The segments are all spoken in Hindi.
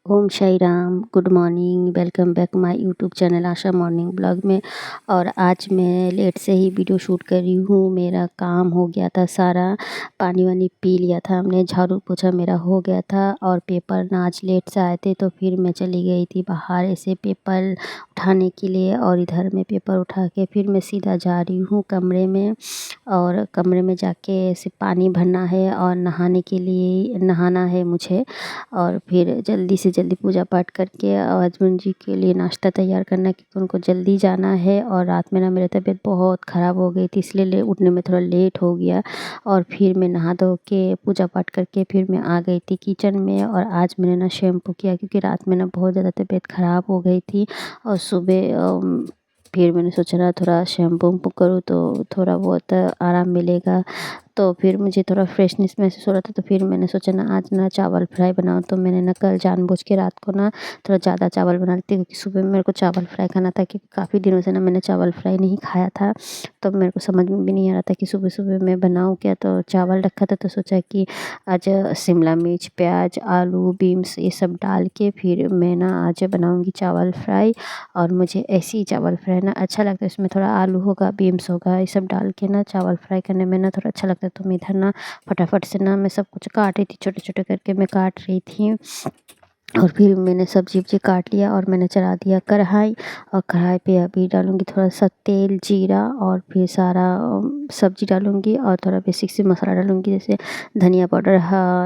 Om Sai Ram. Good morning. Welcome back my YouTube channel Asha morning blog में। और आज मैं लेट से ही वीडियो शूट कर रही हूँ। मेरा काम हो गया था सारा, पानी वानी पी लिया था हमने, झाड़ू पोछा मेरा हो गया था। और पेपर ना आज लेट से आए थे तो फिर मैं चली गई थी बाहर ऐसे पेपर उठाने के लिए। और इधर मैं पेपर उठा के फिर मैं सीधा जा रही हूँ कमरे में। और कमरे में जाके ऐसे पानी भरना है और नहाने के लिए नहाना है मुझे। और फिर जल्दी से जल्दी पूजा पाठ करके हस्बैंड जी के लिए नाश्ता तैयार करना, क्योंकि उनको जल्दी जाना है। और रात में ना मेरी तबीयत बहुत ख़राब हो गई थी, इसलिए उठने में थोड़ा लेट हो गया। और फिर मैं नहा धो के पूजा पाठ करके फिर मैं आ गई थी किचन में। और आज मैंने ना शैम्पू किया, क्योंकि रात में ना बहुत ज़्यादा तबीयत ख़राब हो गई थी। और सुबह फिर मैंने सोचा ना थोड़ा शैम्पू वम्पू करूँ तो थोड़ा बहुत आराम मिलेगा। तो फिर मुझे थोड़ा फ्रेशनेस महसूस हो रहा था, तो फिर मैंने सोचा ना आज ना चावल फ्राई बनाऊँ। तो मैंने ना कल जानबूझ के रात को ना थोड़ा ज़्यादा चावल बना लेती, क्योंकि सुबह में मेरे को चावल फ्राई खाना था, क्योंकि काफ़ी दिनों से ना मैंने चावल फ्राई नहीं खाया था। तो मेरे को समझ में भी नहीं आ रहा था कि सुबह सुबह मैं बनाऊँ क्या। तो चावल रखा था तो सोचा कि आज शिमला मिर्च, प्याज, आलू, बीन्स ये सब डाल के फिर मैं ना आज बनाऊँगी चावल फ्राई। और मुझे ऐसी चावल फ्राई ना अच्छा लगता है, इसमें थोड़ा आलू होगा, बीन्स होगा, ये सब डाल के ना चावल फ्राई करने में ना थोड़ा अच्छा लगता है। तो मैं इधर ना फटाफट से ना मैं सब कुछ काट रही थी, छोटे छोटे करके मैं काट रही थी। और फिर मैंने सब्जी वब्जी काट लिया और मैंने चढ़ा दिया कढ़ाई। और कढ़ाई पे अभी डालूँगी थोड़ा सा तेल, जीरा, और फिर सारा सब्जी डालूँगी। और थोड़ा बेसिक से मसाला डालूँगी, जैसे धनिया पाउडर,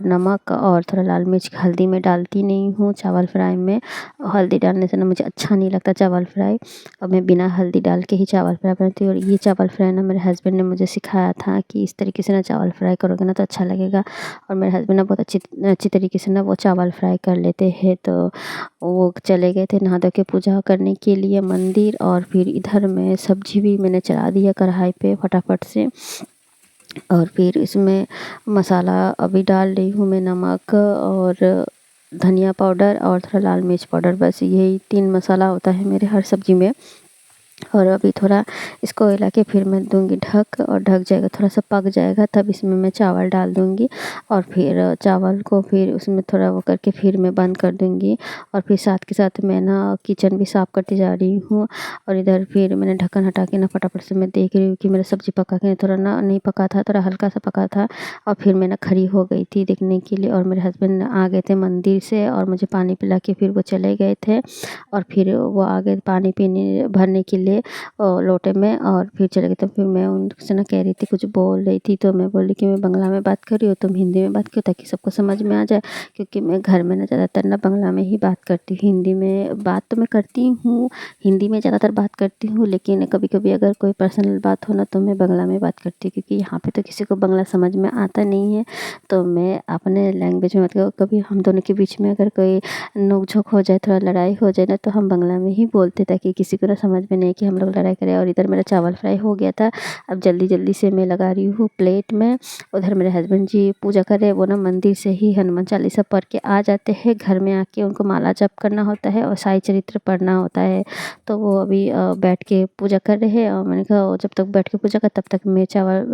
नमक, और थोड़ा लाल मिर्च। हल्दी मैं डालती नहीं हूँ चावल फ्राई में, हल्दी डालने से ना मुझे अच्छा नहीं लगता चावल फ्राई। और मैं बिना हल्दी डाल के ही चावल फ्राई बनाती हूँ। और ये चावल फ्राई ना मेरे हस्बैंड ने मुझे सिखाया था कि इस तरीके से ना चावल फ्राई करोगे ना तो अच्छा लगेगा। और मेरे हस्बैंड ना बहुत अच्छी अच्छी तरीके से ना वो चावल फ्राई कर लेते हैं। तो वो चले गए थे नहा धो के पूजा करने के लिए मंदिर। और फिर इधर मैं सब्जी भी मैंने चढ़ा दिया कढ़ाई पे फटाफट से। और फिर इसमें मसाला अभी डाल रही हूँ मैं, नमक और धनिया पाउडर और थोड़ा लाल मिर्च पाउडर, बस यही 3 मसाला होता है मेरे हर सब्जी में। और अभी थोड़ा इसको हिला के फिर मैं दूंगी ढक, और ढक जाएगा, थोड़ा सा पक जाएगा, तब इसमें मैं चावल डाल दूंगी। और फिर चावल को फिर उसमें थोड़ा वो करके फिर मैं बंद कर दूंगी। और फिर साथ के साथ मैं ना किचन भी साफ़ करती जा रही हूँ। और इधर फिर मैंने ढक्कन हटा के ना फटाफट से मैं देख रही हूँ कि मेरा सब्ज़ी पका के थोड़ा ना नहीं पका था, थोड़ा हल्का सा पका था। और फिर मैं ना खड़ी हो गई थी देखने के लिए। और मेरे हस्बैंड आ गए थे मंदिर से और मुझे पानी पिला के फिर वो चले गए थे। और फिर वो आ गए पानी पीने भरने के लिए लोटे में, और फिर चले गए। तो फिर मैं उनसे ना कह रही थी, कुछ बोल रही थी, तो मैं बोली कि मैं बांग्ला में बात कर रही हूँ, तुम हिंदी में बात करो ताकि सबको समझ में आ जाए। क्योंकि मैं घर में ना ज़्यादातर ना बांग्ला में ही बात करती हूँ, हिंदी में बात तो मैं करती हूँ, हिंदी में ज़्यादातर बात करती हूँ। लेकिन कभी कभी अगर कोई पर्सनल बात हो ना तो मैं बांग्ला में बात करती हूँ, क्योंकि यहाँ पे तो किसी को बांग्ला समझ में आता नहीं है। तो मैं अपने लैंग्वेज में मतलब कभी हम दोनों के बीच में अगर कोई नोक झोंक हो जाए, थोड़ा लड़ाई हो जाए ना, तो हम बांग्ला में ही बोलते ताकि किसी को ना समझ में नहीं कि हम लोग लड़ाई करें। और इधर मेरा चावल फ्राई हो गया था। अब जल्दी जल्दी से मैं लगा रही हूँ प्लेट में। उधर मेरे हस्बैंड जी पूजा कर रहे हैं, वो ना मंदिर से ही हनुमान चालीसा पढ़ के आ जाते हैं। घर में आके उनको माला जप करना होता है और साई चरित्र पढ़ना होता है। तो वो अभी बैठ के पूजा कर रहे हैं। और मैंने कहा वो जब तक बैठ के पूजा कर तब तक मैं चावल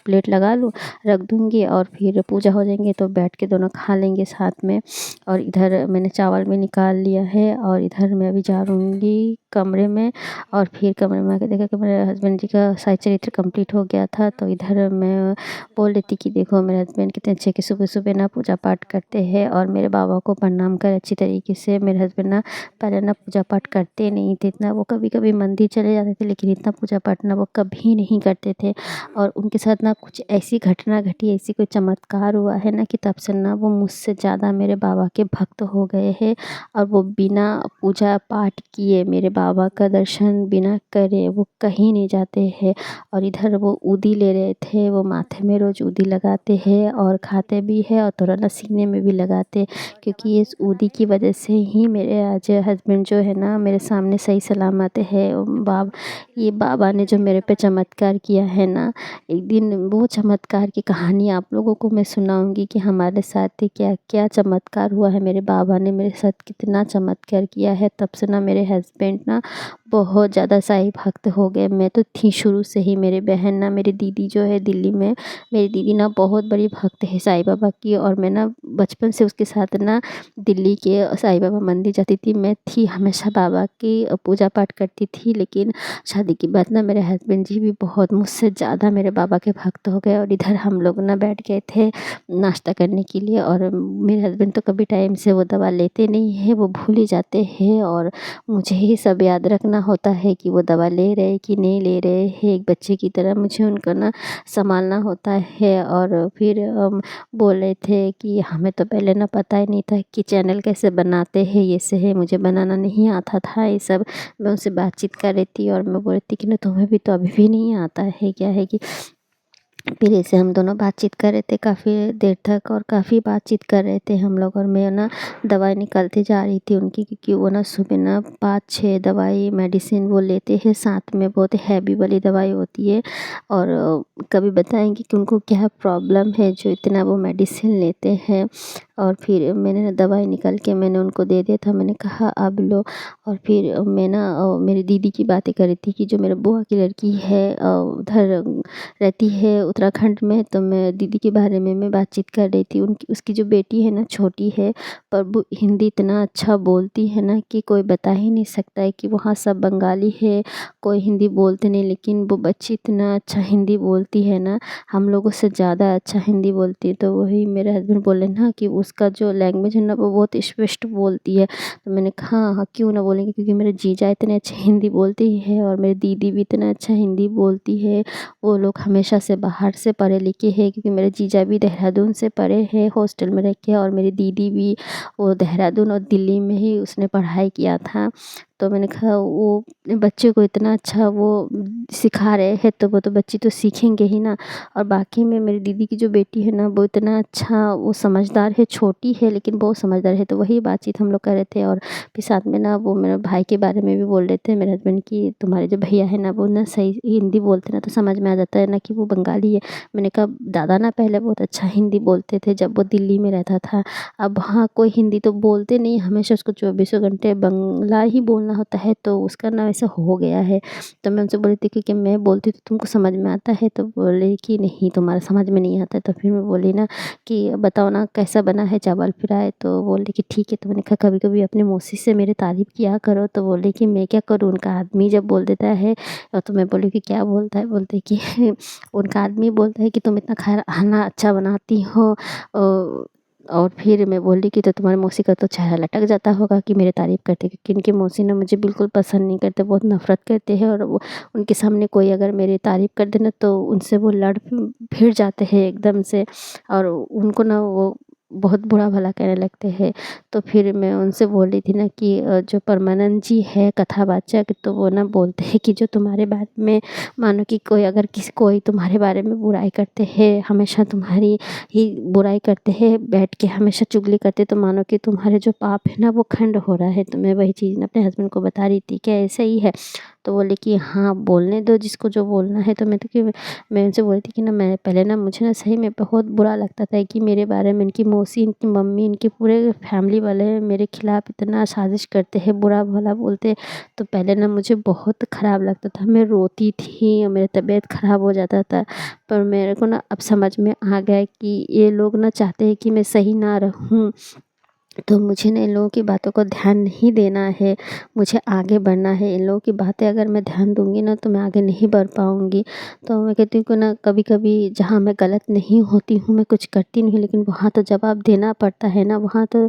प्लेट लगा लूँ, रख दूँगी, और फिर पूजा हो जाएंगे तो बैठ के दोनों खा लेंगे साथ में। और इधर मैंने चावल भी निकाल लिया है। और इधर मैं अभी जा रहूँगी कमरे में। और फिर कमरे में आके देखा कि मेरे हस्बैंड जी का साई चरित्र कंप्लीट हो गया था। तो इधर मैं बोल रही थी कि देखो मेरे हस्बैंड कितने अच्छे कि सुबह सुबह ना पूजा पाठ करते हैं और मेरे बाबा को प्रणाम कर अच्छी तरीके से। मेरे हस्बैंड ना पहले ना पूजा पाठ करते नहीं थे इतना, वो कभी कभी मंदिर चले जाते थे, लेकिन इतना पूजा पाठ ना वो कभी नहीं करते थे। और उनके साथ ना कुछ ऐसी घटना घटी, ऐसी कोई चमत्कार हुआ है ना कि तब से ना वो मुझसे ज़्यादा मेरे बाबा के भक्त हो गए हैं। और वो बिना पूजा पाठ किए, मेरे बाबा का दर्शन बिना करे वो कहीं नहीं जाते हैं। और इधर वो ऊदी ले रहे थे, वो माथे में रोज़ ऊदी लगाते हैं और खाते भी है, और थोड़ा ना सीने में भी लगाते, क्योंकि इस ऊदी की वजह से ही मेरे आज हस्बैंड जो है ना मेरे सामने सही सलामत है। ये बाबा ने जो मेरे पे चमत्कार किया है ना, एक दिन वो चमत्कार की कहानी आप लोगों को मैं सुनाऊंगी कि हमारे साथ ही क्या क्या चमत्कार हुआ है। मेरे बाबा ने मेरे साथ कितना चमत्कार किया है, तब से ना मेरे हस्बैंड ना बहुत ज़्यादा साईं भक्त हो गए। मैं तो थी शुरू से ही, मेरी बहन ना, मेरी दीदी जो है दिल्ली में, मेरी दीदी ना बहुत बड़ी भक्त है साईं बाबा की, और मैं ना बचपन से उसके साथ ना दिल्ली के साईं बाबा मंदिर जाती थी। मैं थी हमेशा बाबा की पूजा पाठ करती थी, लेकिन शादी के बाद ना मेरे हस्बैंड जी भी बहुत मुझसे ज़्यादा मेरे बाबा के भक्त हो गए, और इधर हम लोग ना बैठ गए थे नाश्ता करने के लिए, और मेरे हस्बैंड तो कभी टाइम से वो दवा लेते नहीं हैं, वो भूल ही जाते हैं, और मुझे ही सब याद रखना होता है कि वो दवा ले रहे कि नहीं ले रहे हैं। एक बच्चे की तरह मुझे उनको ना संभालना होता है। और फिर बोल रहे थे कि हमें तो पहले ना पता ही नहीं था कि चैनल कैसे बनाते हैं, ये से है, मुझे बनाना नहीं आता था ये सब। मैं उनसे बातचीत कर रही थी, और मैं बोल रही थी कि ना तुम्हें भी तो अभी भी नहीं आता है क्या है कि। फिर ऐसे हम दोनों बातचीत कर रहे थे काफ़ी देर तक, और काफ़ी बातचीत कर रहे थे हम लोग, और मैं ना दवाई निकालती जा रही थी उनकी, क्योंकि वो ना सुबह ना 5-6 दवाई मेडिसिन वो लेते हैं साथ में, बहुत हैवी वाली दवाई होती है। और कभी बताएंगे कि उनको क्या प्रॉब्लम है जो इतना वो मेडिसिन लेते हैं। और फिर मैंने ना दवाई निकाल के मैंने उनको दे दिया था, मैंने कहा अब लो। और फिर मैं ना मेरी दीदी की बातें कर रही थी कि जो मेरे बुआ की लड़की है उधर रहती है उत्तराखंड में, तो मैं दीदी के बारे में मैं बातचीत कर रही थी। उनकी उसकी जो बेटी है ना, छोटी है, पर वो हिंदी इतना अच्छा बोलती है ना कि कोई बता ही नहीं सकता है कि वहाँ सब बंगाली है, कोई हिंदी बोलते नहीं, लेकिन वो बच्ची इतना अच्छा हिंदी बोलती है ना, हम लोगों से ज़्यादा अच्छा हिंदी बोलती है। तो वही मेरे हस्बैंड बोले ना कि उसका जो लैंग्वेज है ना वो बहुत स्पष्ट बोलती है। तो मैंने कहा हाँ हाँ, क्यों ना बोलेंगे, क्योंकि मेरे जीजा इतने अच्छे हिंदी बोलती है, और मेरी दीदी भी इतना अच्छा हिंदी बोलती है। वो लोग हमेशा से बाहर से पढ़े लिखे हैं, क्योंकि मेरे जीजा भी देहरादून से पढ़े हैं हॉस्टल में रह के, और मेरी दीदी भी वो देहरादून और दिल्ली में ही उसने पढ़ाई किया था। तो मैंने कहा वो बच्चे को इतना अच्छा वो सिखा रहे हैं, तो वो तो बच्चे तो सीखेंगे ही ना। और बाकी में मेरी दीदी की जो बेटी है ना, वो इतना अच्छा वो समझदार है, छोटी है लेकिन बहुत समझदार है। तो वही बातचीत हम लोग कर रहे थे, और फिर साथ में ना वो मेरे भाई के बारे में भी बोल रहे थे मेरे हस्बैंड की, तुम्हारे जो भैया है ना वो ना सही हिंदी बोलते ना, तो समझ में आ जाता है ना कि वो बंगाली है। मैंने कहा दादा ना पहले बहुत अच्छा हिंदी बोलते थे जब वो दिल्ली में रहता था, अब वहाँ कोई हिंदी तो बोलते नहीं, हमेशा उसको चौबीसों घंटे बंगला ही बोलना होता है, तो उसका ना ऐसा हो गया है। तो मैं उनसे बोली थी कि मैं बोलती तो तुमको समझ में आता है, तो बोले कि नहीं तुम्हारा समझ में नहीं आता है। तो फिर मैं बोली ना कि बताओ ना कैसा बना है चावल फ्राई, तो बोले कि ठीक है। तो मैंने कहा कभी कभी अपनी मौसी से मेरी तारीफ़ किया करो, तो बोले कि मैं क्या करूँ, उनका आदमी जब बोल देता है। तो मैं बोली कि क्या बोलता है, बोलते कि उनका आदमी बोलता है कि तुम इतना खाना अच्छा बनाती हो। और फिर मैं बोली कि तो तुम्हारी मौसी का तो चेहरा लटक जाता होगा कि मेरी तारीफ़ करते, क्योंकि इनकी मौसी ना मुझे बिल्कुल पसंद नहीं करते, बहुत नफ़रत करते हैं। और वो उनके सामने कोई अगर मेरी तारीफ़ कर दे ना, तो उनसे वो लड़ भिड़ जाते हैं एकदम से, और उनको ना वो बहुत बुरा भला कहने लगते हैं। तो फिर मैं उनसे बोल रही थी ना कि जो परमानंद जी है कथावाचक, तो वो ना बोलते हैं कि जो तुम्हारे बारे में, मानो कि कोई अगर कोई तुम्हारे बारे में बुराई करते हैं, हमेशा तुम्हारी ही बुराई करते हैं, बैठ के हमेशा चुगली करते, तो मानो कि तुम्हारे जो पाप है ना वो खंड हो रहा है। तो मैं वही चीज़ अपने हस्बैंड को बता रही थी, क्या ऐसा ही है। तो बोले कि हाँ बोलने दो जिसको जो बोलना है। तो मैं उनसे बोली थी कि ना मैं पहले ना मुझे ना सही में बहुत बुरा लगता था कि मेरे बारे में इनकी मौसी, इनकी मम्मी, इनके पूरे फैमिली वाले मेरे खिलाफ़ इतना साजिश करते हैं, बुरा भला बोलते हैं। तो पहले ना मुझे बहुत ख़राब लगता था, मैं रोती थी और मेरी तबीयत ख़राब हो जाता था। पर मेरे को ना अब समझ में आ गया है कि ये लोग ना चाहते हैं कि मैं सही ना रहूँ, तो मुझे ना इन लोगों की बातों को ध्यान नहीं देना है, मुझे आगे बढ़ना है। इन लोगों की बातें अगर मैं ध्यान दूँगी ना, तो मैं आगे नहीं बढ़ पाऊँगी। तो मैं कहती हूँ कि ना कभी-कभी जहाँ मैं गलत नहीं होती हूँ, मैं कुछ करती नहीं हूँ, लेकिन वहाँ तो जवाब देना पड़ता है ना, वहाँ तो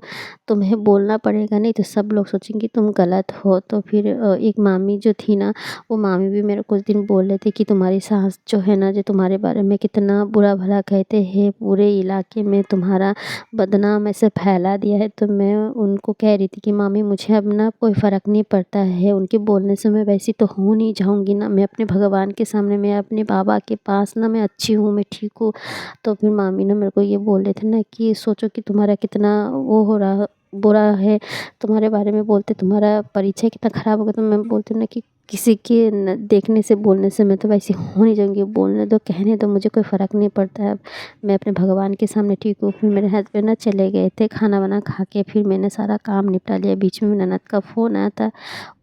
तुम्हें बोलना पड़ेगा, नहीं तो सब लोग सोचेंगे तुम गलत हो। तो फिर एक मामी जो थी ना, वो मामी भी मेरे कुछ दिन बोल रहे थे कि तुम्हारी सास जो है ना, जो तुम्हारे बारे में कितना बुरा भला कहते हैं, पूरे इलाके में तुम्हारा बदनाम ऐसे फैला दिया है। तो मैं उनको कह रही थी कि मामी मुझे अब ना कोई फ़र्क नहीं पड़ता है, उनके बोलने से मैं वैसी तो हो नहीं जाऊँगी ना, मैं अपने भगवान के सामने, मैं अपने बाबा के पास ना मैं अच्छी हूँ, मैं ठीक हूँ। तो फिर मामी ना मेरे को ये बोल रहे थे ना कि सोचो कि तुम्हारा कितना वो हो रहा बुरा है, तुम्हारे बारे में बोलते तुम्हारा परिचय कितना ख़राब हो गया। तो मैं बोलती हूँ ना कि किसी के देखने से बोलने से मैं तो वैसे हो नहीं जाऊँगी, बोलने दो कहने दो, मुझे कोई फ़र्क नहीं पड़ता है। मैं अपने भगवान के सामने ठीक हूँ। फिर मेरे हस्बैंड ना चले गए थे खाना वाना खा के, फिर मैंने सारा काम निपटा लिया। बीच में ननद का फ़ोन आया था,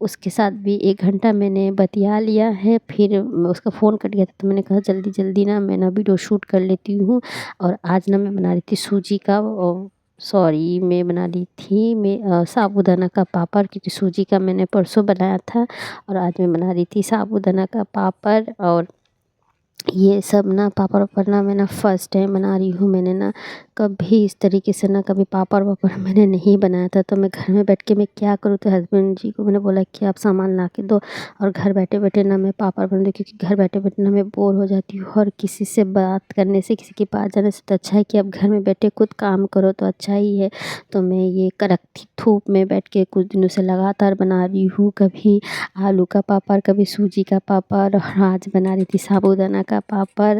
उसके साथ भी 1 घंटा मैंने बतिया लिया है। फिर उसका फ़ोन कट गया था, तो मैंने कहा जल्दी जल्दी ना मैं ना वीडियो शूट कर लेती हूँ। और आज ना मैं बना रही थी सूजी का सॉरी मैं बना रही थी साबूदाना का पापड़, क्योंकि सूजी का मैंने परसों बनाया था और आज मैं बना रही थी साबूदाना का पापड़। और ये सब ना पापड़ वापड़ ना मैं ना फर्स्ट टाइम बना रही हूँ। मैंने ना कभी इस तरीके से ना कभी पापड़ वापड़ मैंने नहीं बनाया था। तो मैं घर में बैठ के मैं क्या करूँ, तो हस्बैंड जी को मैंने बोला कि आप सामान ला के दो और घर बैठे बैठे ना मैं पापड़ बना दूँ, क्योंकि घर बैठे बैठे ना मैं बोर हो जाती हूँ। और किसी से बात करने से, किसी के पास जाने से तो अच्छा है कि आप घर में बैठे खुद काम करो, तो अच्छा ही है। तो मैं ये कड़कती धूप में बैठ के कुछ दिनों से लगातार बना रही हूँ, कभी आलू का पापड़, कभी सूजी का पापड़, और आज बना रही थी साबूदाना का पापड़।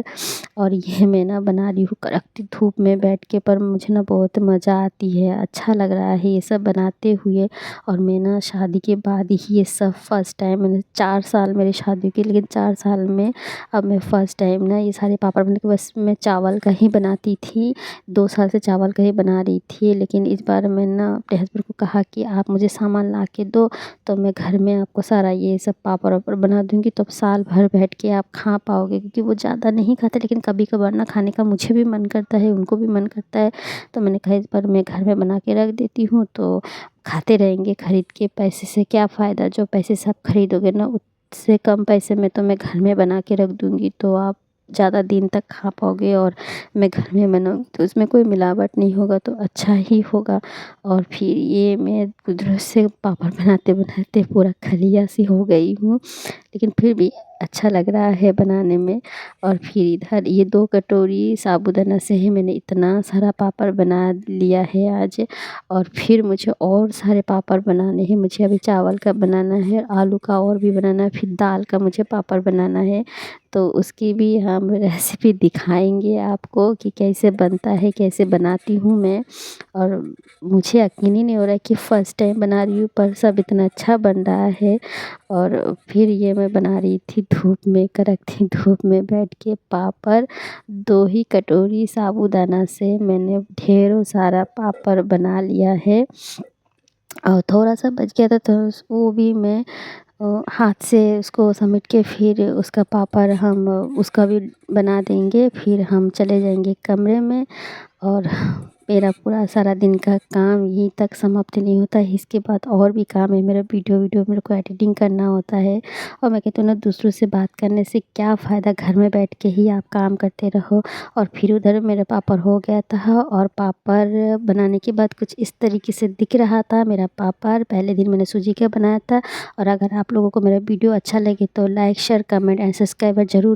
और ये मैं ना बना रही हूँ कड़कती धूप में बैठ के, पर मुझे ना बहुत मज़ा आती है, अच्छा लग रहा है ये सब बनाते हुए। और मैं ना शादी के बाद ही ये सब फर्स्ट टाइम, मैंने 4 साल मेरी शादी की, लेकिन 4 साल में अब मैं फ़र्स्ट टाइम ना ये सारे पापड़ बना के, बस मैं चावल का ही बनाती थी, 2 साल से चावल का ही बना रही थी। लेकिन इस बार मैं ना अपने हस्बैंड को कहा कि आप मुझे सामान ला के दो, तो मैं घर में आपको सारा ये सब पापड़ वापड़ बना दूँगी, तो अब साल भर बैठ के आप खा पाओगे। क्योंकि वो ज़्यादा नहीं खाते, लेकिन कभी कभार ना खाने का मुझे भी मन करता है, उनको भी मन करता है। तो मैंने कहा इस बार मैं घर में बना के रख देती हूँ, तो खाते रहेंगे। खरीद के पैसे से क्या फ़ायदा, जो पैसे से आप खरीदोगे ना उससे कम पैसे में तो मैं घर में बना के रख दूँगी, तो आप ज़्यादा दिन तक खा पाओगे। और मैं घर में बनाऊँगी तो उसमें कोई मिलावट नहीं होगा, तो अच्छा ही होगा। और फिर ये मैं कुछ से पापड़ बनाते बनाते पूरा खलिया सी हो गई हूँ, लेकिन फिर भी अच्छा लग रहा है बनाने में। और फिर इधर ये 2 कटोरी साबूदाना से ही मैंने इतना सारा पापड़ बना लिया है आज। और फिर मुझे और सारे पापड़ बनाने हैं, मुझे अभी चावल का बनाना है, आलू का और भी बनाना है, फिर दाल का मुझे पापड़ बनाना है। तो उसकी भी हम रेसिपी दिखाएंगे आपको कि कैसे बनता है, कैसे बनाती हूँ मैं। और मुझे यकीन ही नहीं हो रहा है कि फ़र्स्ट टाइम बना रही हूँ, पर सब इतना अच्छा बन रहा है। और फिर ये मैं बना रही थी धूप में, कड़कती धूप में बैठ के पापड़। 2 ही कटोरी साबूदाना से मैंने ढेरों सारा पापड़ बना लिया है। और थोड़ा-सा बच गया था, तो वो भी मैं हाथ से उसको समेट के फिर उसका पापड़ हम उसका भी बना देंगे। फिर हम चले जाएंगे कमरे में। और मेरा पूरा सारा दिन का काम यहीं तक समाप्त नहीं होता है, इसके बाद और भी काम है मेरा। वीडियो वीडियो मेरे को एडिटिंग करना होता है। और मैं कहती हूँ ना, दूसरों से बात करने से क्या फ़ायदा, घर में बैठ के ही आप काम करते रहो। और फिर उधर मेरा पापड़ हो गया था, और पापड़ बनाने के बाद कुछ इस तरीके से दिख रहा था मेरा पापड़। पहले दिन मैंने सूजी का बनाया था। और अगर आप लोगों को मेरा वीडियो अच्छा लगे तो like share comment and subscribe ज़रूर